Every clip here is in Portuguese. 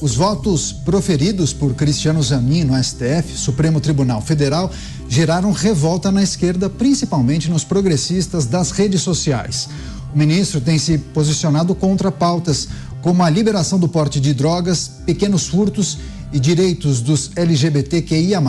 Os votos proferidos por Cristiano Zanin no STF, Supremo Tribunal Federal, geraram revolta na esquerda, principalmente nos progressistas das redes sociais. O ministro tem se posicionado contra pautas como a liberação do porte de drogas, pequenos furtos e direitos dos LGBTQIA+.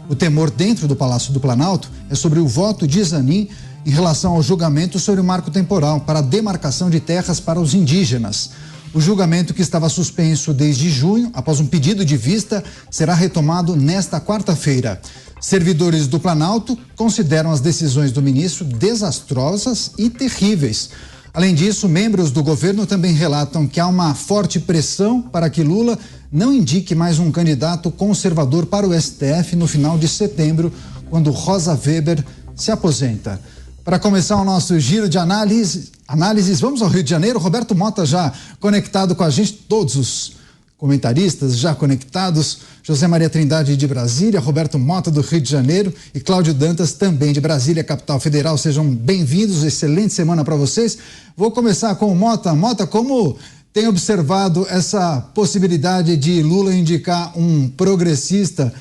O temor dentro do Palácio do Planalto é sobre o voto de Zanin em relação ao julgamento sobre o marco temporal para a demarcação de terras para os indígenas. O julgamento, que estava suspenso desde junho, após um pedido de vista, será retomado nesta quarta-feira. Servidores do Planalto consideram as decisões do ministro desastrosas e terríveis. Além disso, membros do governo também relatam que há uma forte pressão para que Lula não indique mais um candidato conservador para o STF no final de setembro, quando Rosa Weber se aposenta. Para começar o nosso giro de análises, vamos ao Rio de Janeiro. Roberto Mota já conectado com a gente, todos os comentaristas já conectados. José Maria Trindade de Brasília, Roberto Mota do Rio de Janeiro e Cláudio Dantas também de Brasília, capital federal. Sejam bem-vindos, excelente semana para vocês. Vou começar com o Mota. Mota, como tem observado essa possibilidade de Lula indicar um progressista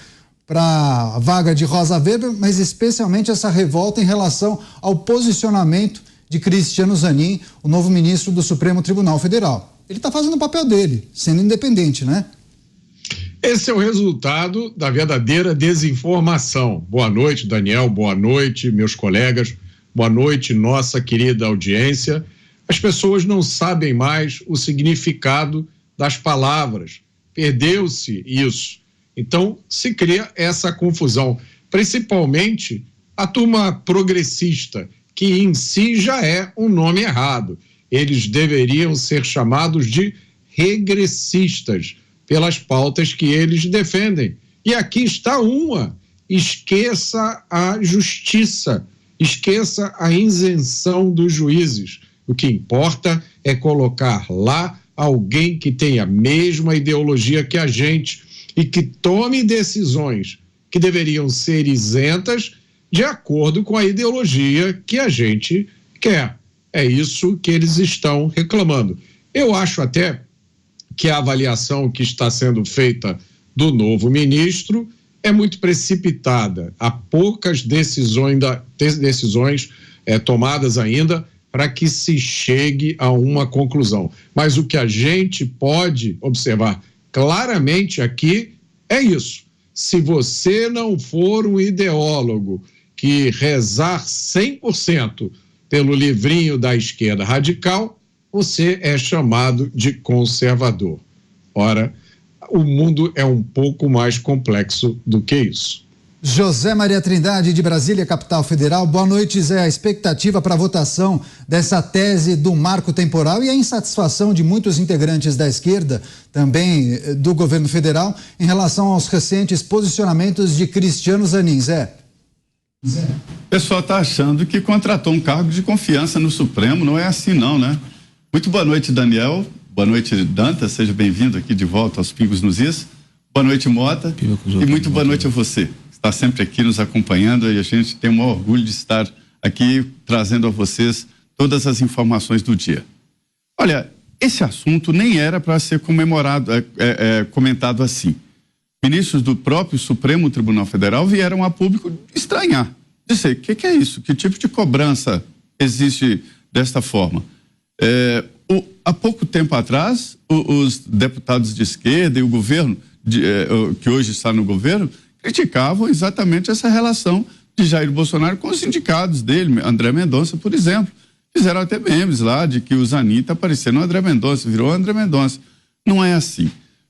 para a vaga de Rosa Weber, mas especialmente essa revolta em relação ao posicionamento de Cristiano Zanin, o novo ministro do Supremo Tribunal Federal? Ele está fazendo o papel dele, sendo independente, né? Esse é o resultado da verdadeira desinformação. Boa noite, Daniel, boa noite, meus colegas, boa noite, nossa querida audiência. As pessoas não sabem mais o significado das palavras, perdeu-se isso. Então, se cria essa confusão, principalmente a turma progressista, que em si já é um nome errado. Eles deveriam ser chamados de regressistas, pelas pautas que eles defendem. E aqui está uma: esqueça a justiça, esqueça a isenção dos juízes. O que importa é colocar lá alguém que tenha a mesma ideologia que a gente e que tome decisões que deveriam ser isentas de acordo com a ideologia que a gente quer. É isso que eles estão reclamando. Eu acho até que a avaliação que está sendo feita do novo ministro é muito precipitada. Há poucas decisões tomadas ainda para que se chegue a uma conclusão. Mas o que a gente pode observar claramente aqui é isso: se você não for um ideólogo que rezar 100% pelo livrinho da esquerda radical, você é chamado de conservador. Ora, o mundo é um pouco mais complexo do que isso. José Maria Trindade de Brasília, capital federal. Boa noite, Zé. A expectativa para a votação dessa tese do marco temporal e a insatisfação de muitos integrantes da esquerda, também do governo federal, em relação aos recentes posicionamentos de Cristiano Zanin. Zé. O pessoal está achando que contratou um cargo de confiança no Supremo. Não é assim não, né? Muito boa noite, Daniel. Boa noite, Dantas. Seja bem-vindo aqui de volta aos Pingos nos Is. Boa noite, Mota. E muito boa noite a você. Está sempre aqui nos acompanhando, e a gente tem o maior orgulho de estar aqui trazendo a vocês todas as informações do dia. Olha, esse assunto nem era para ser comentado assim. Ministros do próprio Supremo Tribunal Federal vieram a público estranhar, dizer: o que é isso? Que tipo de cobrança existe desta forma? Há pouco tempo atrás, os deputados de esquerda e o governo, que hoje está no governo, criticavam exatamente essa relação de Jair Bolsonaro com os sindicatos dele. André Mendonça, por exemplo, fizeram até memes lá de que o Zanin está parecendo o André Mendonça, virou André Mendonça. Não é assim.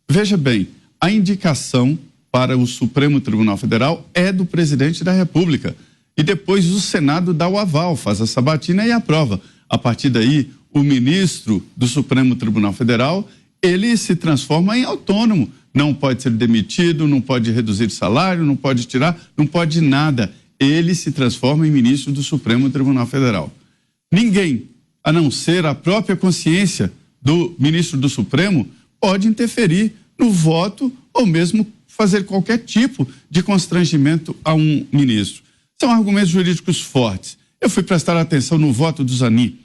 Veja bem, a indicação para o Supremo Tribunal Federal é do presidente da República, e depois o Senado dá o aval, faz a sabatina e aprova. A partir daí, o ministro do Supremo Tribunal Federal, ele se transforma em autônomo. Não pode ser demitido, não pode reduzir salário, não pode tirar, não pode nada. Ele se transforma em ministro do Supremo Tribunal Federal. Ninguém, a não ser a própria consciência do ministro do Supremo, pode interferir no voto ou mesmo fazer qualquer tipo de constrangimento a um ministro. São argumentos jurídicos fortes. Eu fui prestar atenção no voto do Zanin.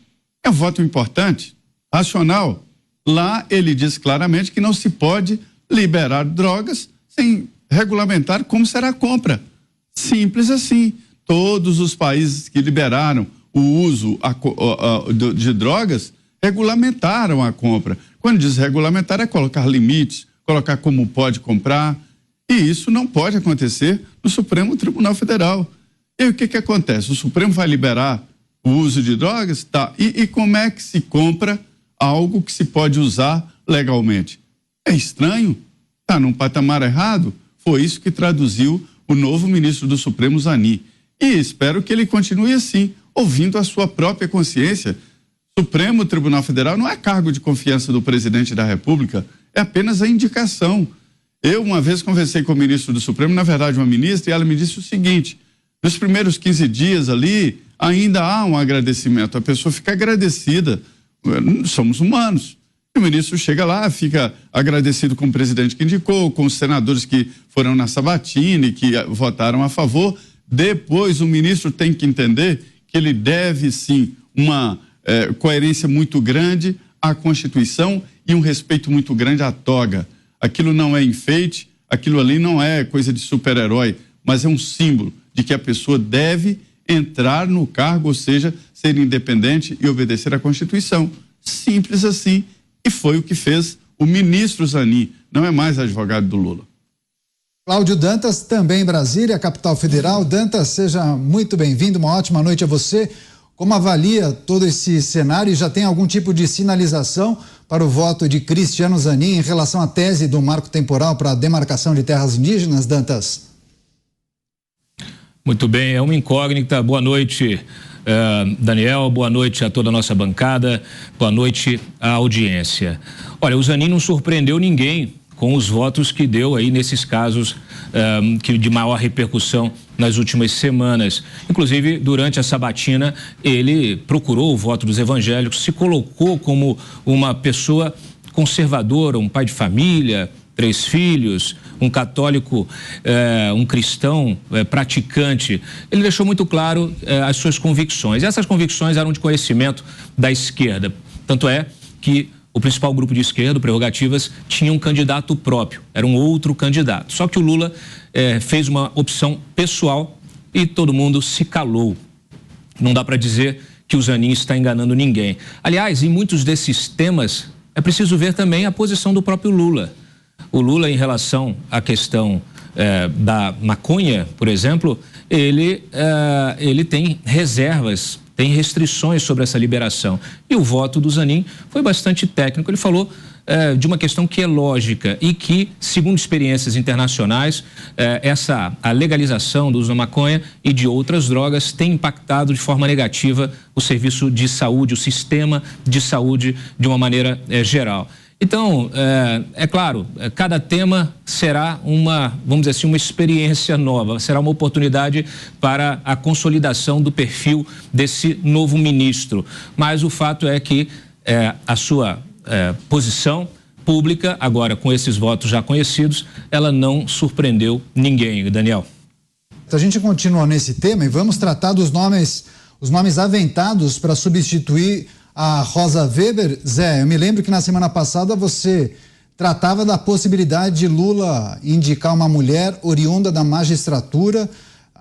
É um voto importante, racional. Lá ele diz claramente que não se pode liberar drogas sem regulamentar como será a compra. Simples assim. Todos os países que liberaram o uso de drogas regulamentaram a compra. Quando diz regulamentar é colocar limites, colocar como pode comprar, e isso não pode acontecer no Supremo Tribunal Federal. E aí, o que acontece? O Supremo vai liberar o uso de drogas? Tá. E como é que se compra algo que se pode usar legalmente? É estranho, está num patamar errado. Foi isso que traduziu o novo ministro do Supremo, Zanin. E espero que ele continue assim, ouvindo a sua própria consciência. Supremo Tribunal Federal não é cargo de confiança do presidente da República, é apenas a indicação. Eu, uma vez, conversei com o ministro do Supremo, na verdade, uma ministra, e ela me disse o seguinte: nos primeiros 15 dias ali, ainda há um agradecimento, a pessoa fica agradecida, somos humanos. O ministro chega lá, fica agradecido com o presidente que indicou, com os senadores que foram na sabatina e que votaram a favor. Depois, o ministro tem que entender que ele deve, sim, uma coerência muito grande à Constituição e um respeito muito grande à toga. Aquilo não é enfeite, aquilo ali não é coisa de super-herói, mas é um símbolo de que a pessoa deve entrar no cargo, ou seja, ser independente e obedecer à Constituição. Simples assim. E foi o que fez o ministro Zanin, não é mais advogado do Lula. Cláudio Dantas, também em Brasília, capital federal. Dantas, seja muito bem-vindo, uma ótima noite a você. Como avalia todo esse cenário e já tem algum tipo de sinalização para o voto de Cristiano Zanin em relação à tese do marco temporal para a demarcação de terras indígenas, Dantas? Muito bem, é uma incógnita. Boa noite, Daniel, boa noite a toda a nossa bancada, boa noite à audiência. Olha, o Zanin não surpreendeu ninguém com os votos que deu aí nesses casos que de maior repercussão nas últimas semanas. Inclusive, durante a sabatina, ele procurou o voto dos evangélicos, se colocou como uma pessoa conservadora, um pai de família, 3 filhos, um católico, um cristão praticante. Ele deixou muito claro as suas convicções. E essas convicções eram de conhecimento da esquerda. Tanto é que o principal grupo de esquerda, Prerrogativas, tinha um candidato próprio, era um outro candidato. Só que o Lula fez uma opção pessoal e todo mundo se calou. Não dá para dizer que o Zanin está enganando ninguém. Aliás, em muitos desses temas, é preciso ver também a posição do próprio Lula. O Lula, em relação à questão da maconha, por exemplo, ele tem reservas, tem restrições sobre essa liberação. E o voto do Zanin foi bastante técnico. Ele falou de uma questão que é lógica e que, segundo experiências internacionais, a legalização do uso da maconha e de outras drogas tem impactado de forma negativa o serviço de saúde, o sistema de saúde de uma maneira geral. Então, é claro, cada tema será vamos dizer assim, uma experiência nova, será uma oportunidade para a consolidação do perfil desse novo ministro. Mas o fato é que a sua posição pública, agora com esses votos já conhecidos, ela não surpreendeu ninguém, Daniel. A gente continua nesse tema e vamos tratar dos os nomes aventados para substituir a Rosa Weber. Zé, eu me lembro que na semana passada você tratava da possibilidade de Lula indicar uma mulher oriunda da magistratura.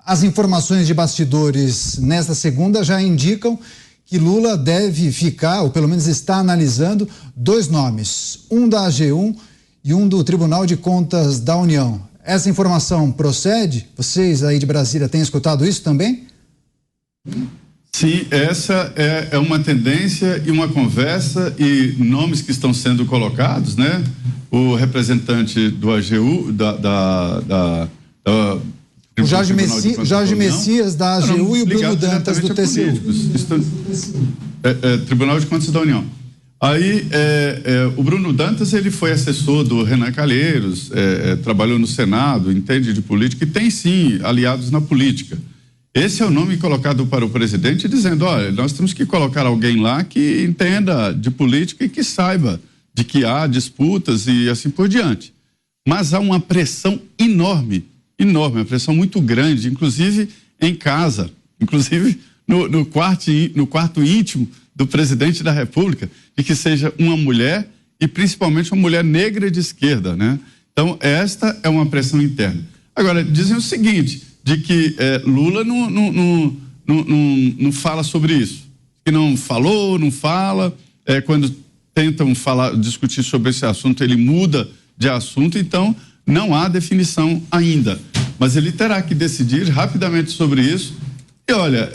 As informações de bastidores nesta segunda já indicam que Lula deve ficar, ou pelo menos está analisando, 2 nomes, um da AGU e um do Tribunal de Contas da União. Essa informação procede? Vocês aí de Brasília têm escutado isso também? Sim, essa é uma tendência e uma conversa e nomes que estão sendo colocados, né? O representante do AGU, o Jorge Messias da AGU e o Bruno Dantas do TCU. Tribunal de Contas da União. Aí, o Bruno Dantas, ele foi assessor do Renan Calheiros, trabalhou no Senado, entende de política e tem sim aliados na política. Esse é o nome colocado para o presidente, dizendo, olha, nós temos que colocar alguém lá que entenda de política e que saiba de que há disputas e assim por diante. Mas há uma pressão enorme, uma pressão muito grande, inclusive em casa, inclusive no quarto íntimo do presidente da República, de que seja uma mulher e principalmente uma mulher negra de esquerda, né? Então, esta é uma pressão interna. Agora, dizem o seguinte, de que Lula não fala sobre isso, que não falou, não fala, quando tentam discutir sobre esse assunto, ele muda de assunto, então não há definição ainda. Mas ele terá que decidir rapidamente sobre isso. E olha,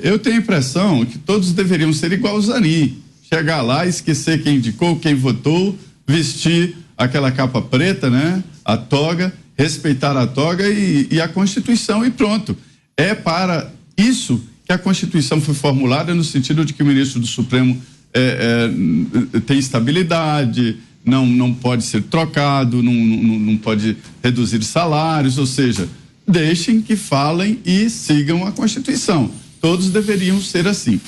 eu tenho a impressão que todos deveriam ser igual ao Zanin, chegar lá, esquecer quem indicou, quem votou, vestir aquela capa preta, né? A toga, respeitar a toga e a Constituição e pronto. É para isso que a Constituição foi formulada, no sentido de que o ministro do Supremo tem estabilidade, não pode ser trocado, não pode reduzir salários, ou seja, deixem que falem e sigam a Constituição. Todos deveriam ser assim.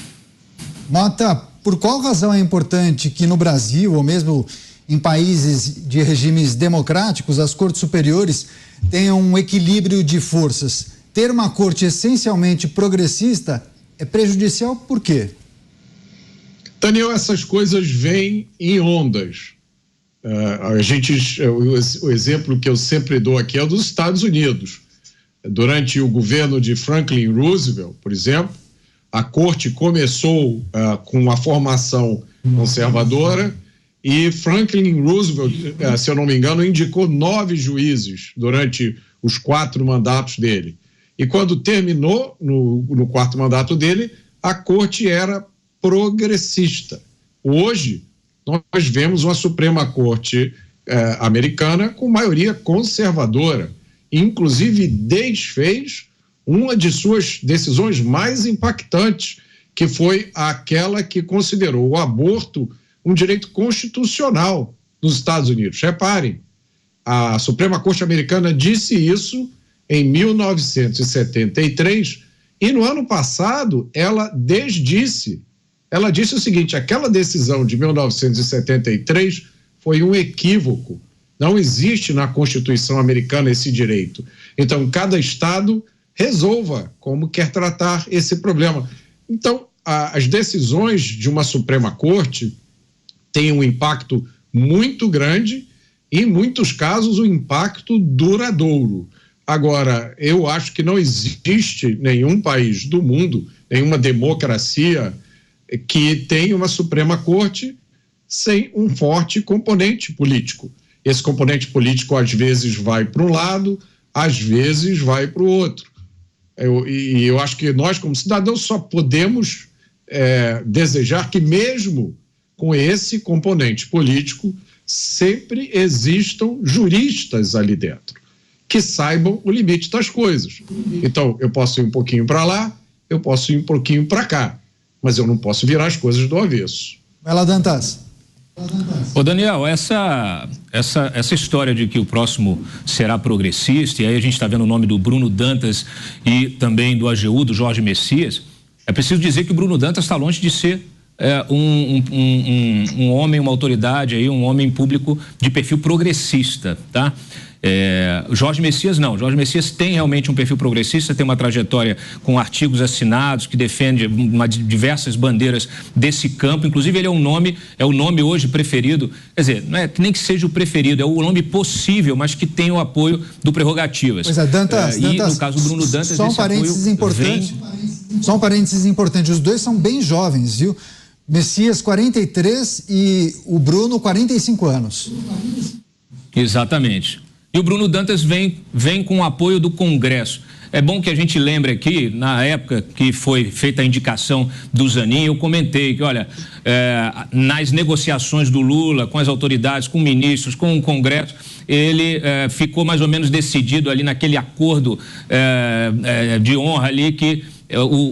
Mota, por qual razão é importante que no Brasil, ou mesmo em países de regimes democráticos, as cortes superiores tenham um equilíbrio de forças? Ter uma corte essencialmente progressista é prejudicial por quê? Daniel, essas coisas vêm em ondas. O exemplo que eu sempre dou aqui é o dos Estados Unidos. Durante o governo de Franklin Roosevelt, por exemplo, a corte começou com uma formação conservadora e Franklin Roosevelt, se eu não me engano, indicou 9 juízes durante os 4 mandatos dele. E quando terminou no 4º mandato dele, a corte era progressista. Hoje, nós vemos uma Suprema Corte americana com maioria conservadora. Inclusive, desfez uma de suas decisões mais impactantes, que foi aquela que considerou o aborto um direito constitucional nos Estados Unidos. Reparem, a Suprema Corte americana disse isso em 1973 e no ano passado ela desdisse. Ela disse o seguinte: aquela decisão de 1973 foi um equívoco. Não existe na Constituição americana esse direito. Então, cada estado resolva como quer tratar esse problema. Então, as decisões de uma Suprema Corte têm um impacto muito grande e, em muitos casos, um impacto duradouro. Agora, eu acho que não existe nenhum país do mundo, nenhuma democracia que tenha uma Suprema Corte sem um forte componente político. Esse componente político, às vezes, vai para um lado, às vezes, vai para o outro. Eu acho que nós, como cidadãos, só podemos desejar que, mesmo com esse componente político, sempre existam juristas ali dentro, que saibam o limite das coisas. Então, eu posso ir um pouquinho para lá, eu posso ir um pouquinho para cá, mas eu não posso virar as coisas do avesso. Vai lá, Dantas. Ô Daniel, essa história de que o próximo será progressista, e aí a gente está vendo o nome do Bruno Dantas e também do AGU, do Jorge Messias, é preciso dizer que o Bruno Dantas está longe de ser um homem, uma autoridade, aí, um homem público de perfil progressista, tá? Jorge Messias não. Jorge Messias tem realmente um perfil progressista, tem uma trajetória com artigos assinados que defende diversas bandeiras desse campo. Inclusive, ele é o nome hoje preferido. Quer dizer, não é nem que seja o preferido, é o nome possível, mas que tem o apoio do Prerrogativas. Pois é, Dantas, e no caso do Bruno Dantas, só um parênteses importante. Só um parênteses importante. Os dois são bem jovens, viu? Messias 43 e o Bruno 45 anos. Exatamente. E o Bruno Dantas vem com o apoio do Congresso. É bom que a gente lembre aqui, na época que foi feita a indicação do Zanin, eu comentei que, olha, nas negociações do Lula com as autoridades, com ministros, com o Congresso, ele ficou mais ou menos decidido ali naquele acordo de honra ali que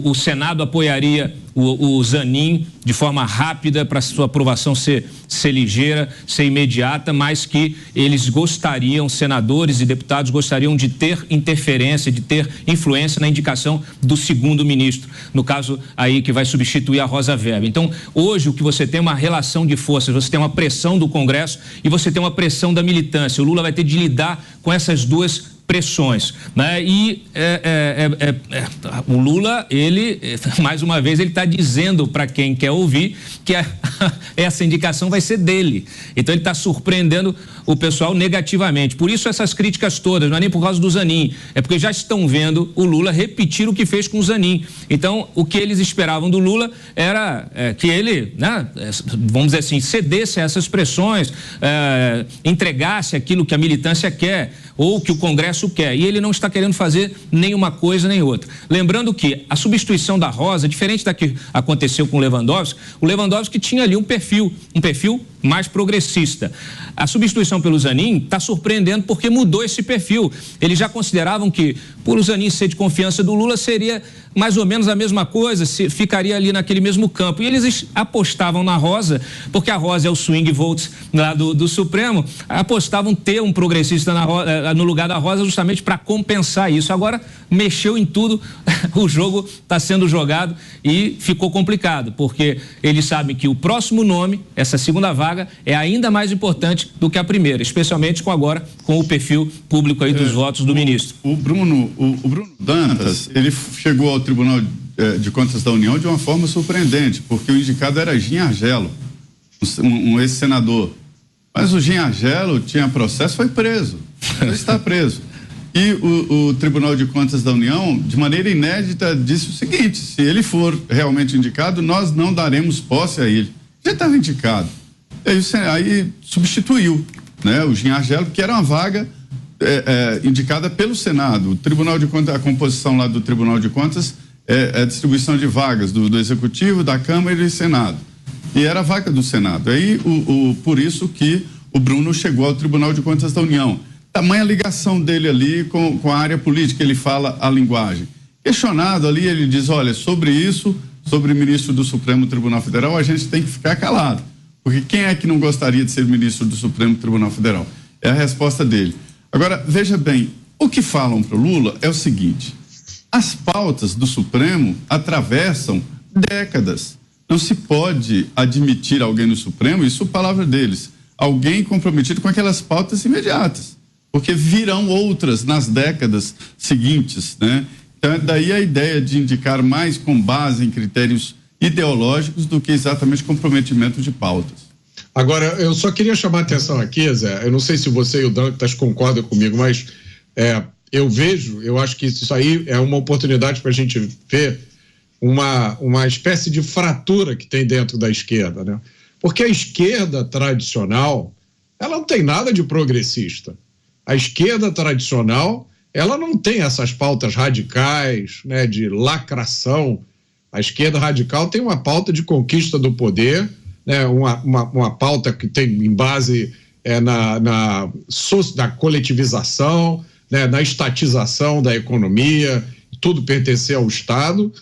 o Senado apoiaria o Zanin de forma rápida para sua aprovação ser ligeira, ser imediata, mas que eles gostariam, senadores e deputados gostariam de ter interferência, de ter influência na indicação do segundo ministro, no caso aí que vai substituir a Rosa Weber. Então, hoje o que você tem é uma relação de forças, você tem uma pressão do Congresso e você tem uma pressão da militância. O Lula vai ter de lidar com essas duas pressões, né? E o Lula, ele, mais uma vez, ele está dizendo para quem quer ouvir que essa indicação vai ser dele. Então ele está surpreendendo o pessoal negativamente. Por isso essas críticas todas, não é nem por causa do Zanin, é porque já estão vendo o Lula repetir o que fez com o Zanin. Então o que eles esperavam do Lula era que ele, né, vamos dizer assim, cedesse a essas pressões, entregasse aquilo que a militância quer ou que o Congresso quer, e ele não está querendo fazer nem uma coisa nem outra. Lembrando que a substituição da Rosa, diferente da que aconteceu com o Lewandowski tinha ali um perfil mais progressista. A substituição pelo Zanin está surpreendendo porque mudou esse perfil. Eles já consideravam que, por o Zanin ser de confiança do Lula, seria mais ou menos a mesma coisa, ficaria ali naquele mesmo campo. E eles apostavam na Rosa, porque a Rosa é o swing votes lá do Supremo, apostavam ter um progressista no lugar da Rosa justamente para compensar isso. Agora mexeu em tudo, o jogo está sendo jogado e ficou complicado, porque eles sabem que o próximo nome, essa segunda vaga, é ainda mais importante do que a primeira, especialmente com o perfil público aí dos votos do ministro. O Bruno Dantas, ele chegou ao Tribunal de Contas da União de uma forma surpreendente, porque o indicado era Gin Argello, um ex-senador. Mas o Gin Argello tinha processo, foi preso. Ele está preso. E o Tribunal de Contas da União, de maneira inédita, disse o seguinte: se ele for realmente indicado, nós não daremos posse a ele. Já estava indicado. Aí substituiu, né, o Gin Argello, que era uma vaga indicada pelo Senado. O Tribunal de Contas, a composição lá do Tribunal de Contas é a distribuição de vagas do Executivo, da Câmara e do Senado. E era a vaga do Senado. Aí, por isso que o Bruno chegou ao Tribunal de Contas da União. Tamanha ligação dele ali com a área política, ele fala a linguagem. Questionado ali, ele diz: olha, sobre isso, sobre o ministro do Supremo Tribunal Federal, a gente tem que ficar calado. Porque quem é que não gostaria de ser ministro do Supremo Tribunal Federal? É a resposta dele. Agora, veja bem, o que falam para o Lula é o seguinte: as pautas do Supremo atravessam décadas. Não se pode admitir alguém no Supremo, isso é palavra deles, alguém comprometido com aquelas pautas imediatas, porque virão outras nas décadas seguintes, né? Então, daí a ideia de indicar mais com base em critérios ideológicos do que exatamente comprometimento de pautas. Agora, eu só queria chamar a atenção aqui, Zé, eu não sei se você e o Dantas concordam comigo, mas eu acho que isso aí é uma oportunidade para a gente ver uma espécie de fratura que tem dentro da esquerda, né? Porque a esquerda tradicional, ela não tem nada de progressista. A esquerda tradicional, ela não tem essas pautas radicais, né, de lacração. A esquerda radical tem uma pauta de conquista do poder, né, uma pauta que tem em base da coletivização, né, na estatização da economia, tudo pertencer ao Estado.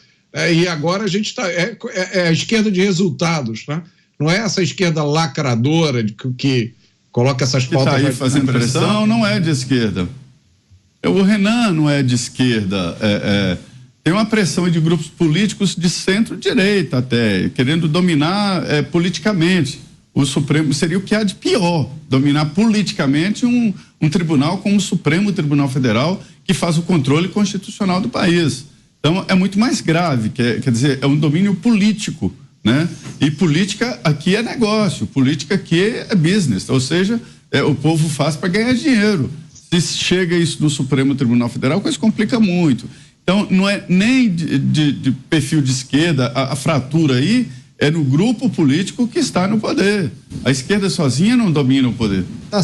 E agora a gente está... É a esquerda de resultados, né? Não é essa esquerda lacradora que coloca essas pautas... Que está aí fazendo pressão, não é de esquerda. O Renan não é de esquerda. Tem uma pressão de grupos políticos de centro-direita até, querendo dominar politicamente. O Supremo seria o que há de pior, dominar politicamente um tribunal como o Supremo Tribunal Federal, que faz o controle constitucional do país. Então, é muito mais grave, quer dizer, é um domínio político, né? E política aqui é negócio, política aqui é business, ou seja, o povo faz para ganhar dinheiro. Se chega isso no Supremo Tribunal Federal, a coisa complica muito. Então, não é nem de perfil de esquerda, a fratura aí é no grupo político que está no poder. A esquerda sozinha não domina o poder.